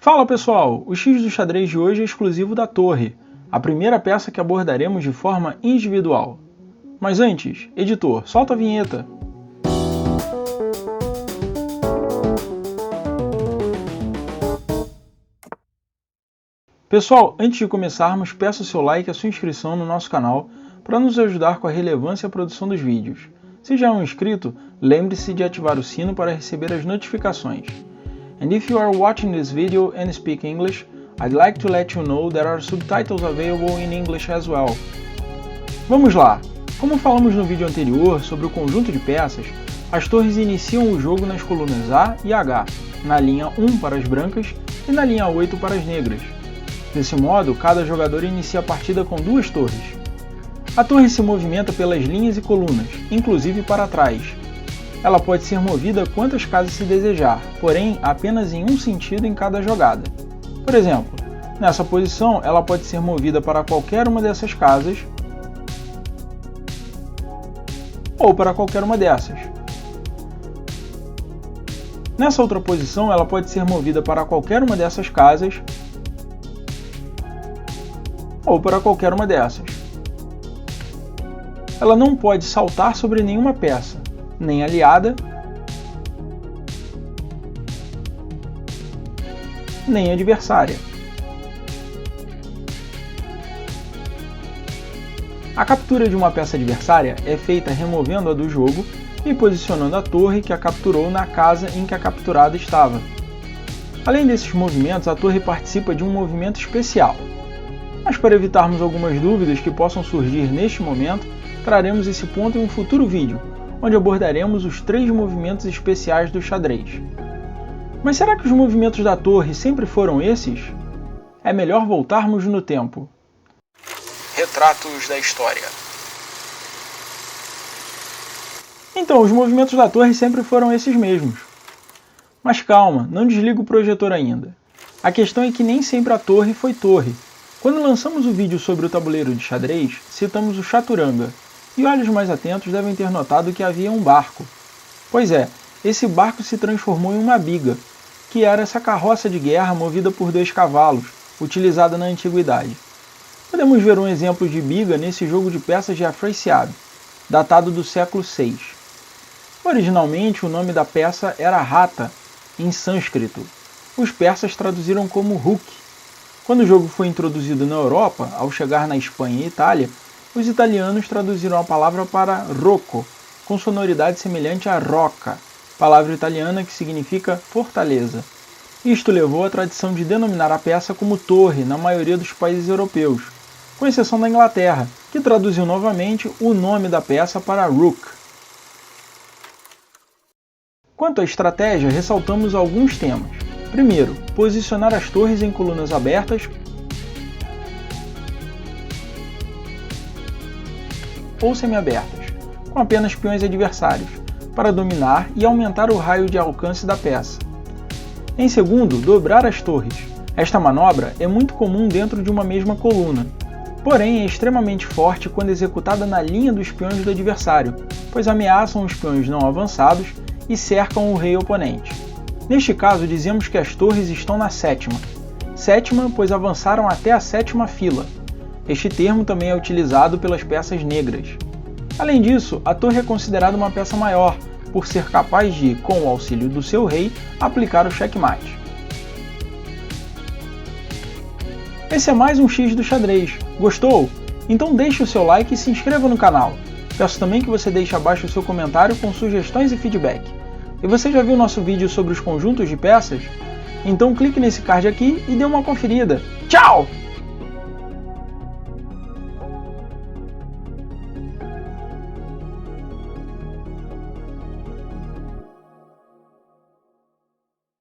Fala pessoal, o X do xadrez de hoje é exclusivo da torre, a primeira peça que abordaremos de forma individual. Mas antes, editor, solta a vinheta! Pessoal, antes de começarmos, peço o seu like e a sua inscrição no nosso canal para nos ajudar com a relevância e a produção dos vídeos. Se já é um inscrito, lembre-se de ativar o sino para receber as notificações. And if you are watching this video and speak English, I'd like to let you know there are subtitles available in English as well. Vamos lá! Como falamos no vídeo anterior sobre o conjunto de peças, as torres iniciam o jogo nas colunas A e H, na linha 1 para as brancas e na linha 8 para as negras. Desse modo, cada jogador inicia a partida com duas torres. A torre se movimenta pelas linhas e colunas, inclusive para trás. Ela pode ser movida quantas casas se desejar, porém apenas em um sentido em cada jogada. Por exemplo, nessa posição ela pode ser movida para qualquer uma dessas casas ou para qualquer uma dessas. Nessa outra posição ela pode ser movida para qualquer uma dessas casas ou para qualquer uma dessas. Ela não pode saltar sobre nenhuma peça, nem aliada, nem adversária. A captura de uma peça adversária é feita removendo-a do jogo e posicionando a torre que a capturou na casa em que a capturada estava. Além desses movimentos, a torre participa de um movimento especial. Mas para evitarmos algumas dúvidas que possam surgir neste momento, traremos esse ponto em um futuro vídeo, onde abordaremos os 3 movimentos especiais do xadrez. Mas será que os movimentos da torre sempre foram esses? É melhor voltarmos no tempo. Retratos da história. Então, os movimentos da torre sempre foram esses mesmos. Mas calma, não desliga o projetor ainda. A questão é que nem sempre a torre foi torre. Quando lançamos o vídeo sobre o tabuleiro de xadrez, citamos o chaturanga, e olhos mais atentos devem ter notado que havia um barco. Pois é, esse barco se transformou em uma biga, que era essa carroça de guerra movida por 2 cavalos, utilizada na antiguidade. Podemos ver um exemplo de biga nesse jogo de peças de Afrasiab, datado do século VI. Originalmente o nome da peça era Rata, em sânscrito. Os persas traduziram como Rook. Quando o jogo foi introduzido na Europa, ao chegar na Espanha e Itália, os italianos traduziram a palavra para rocco, com sonoridade semelhante a rocca, palavra italiana que significa fortaleza. Isto levou à tradição de denominar a peça como torre na maioria dos países europeus, com exceção da Inglaterra, que traduziu novamente o nome da peça para rook. Quanto à estratégia, ressaltamos alguns temas. Primeiro, posicionar as torres em colunas abertas ou semiabertas, com apenas peões adversários, para dominar e aumentar o raio de alcance da peça. Em segundo, dobrar as torres. Esta manobra é muito comum dentro de uma mesma coluna, porém é extremamente forte quando executada na linha dos peões do adversário, pois ameaçam os peões não avançados e cercam o rei oponente. Neste caso, dizemos que as torres estão na sétima. Sétima, pois avançaram até a 7ª fila. Este termo também é utilizado pelas peças negras. Além disso, a torre é considerada uma peça maior, por ser capaz de, com o auxílio do seu rei, aplicar o checkmate. Esse é mais um X do xadrez. Gostou? Então deixe o seu like e se inscreva no canal. Peço também que você deixe abaixo o seu comentário com sugestões e feedback. E você já viu nosso vídeo sobre os conjuntos de peças? Então clique nesse card aqui e dê uma conferida. Tchau!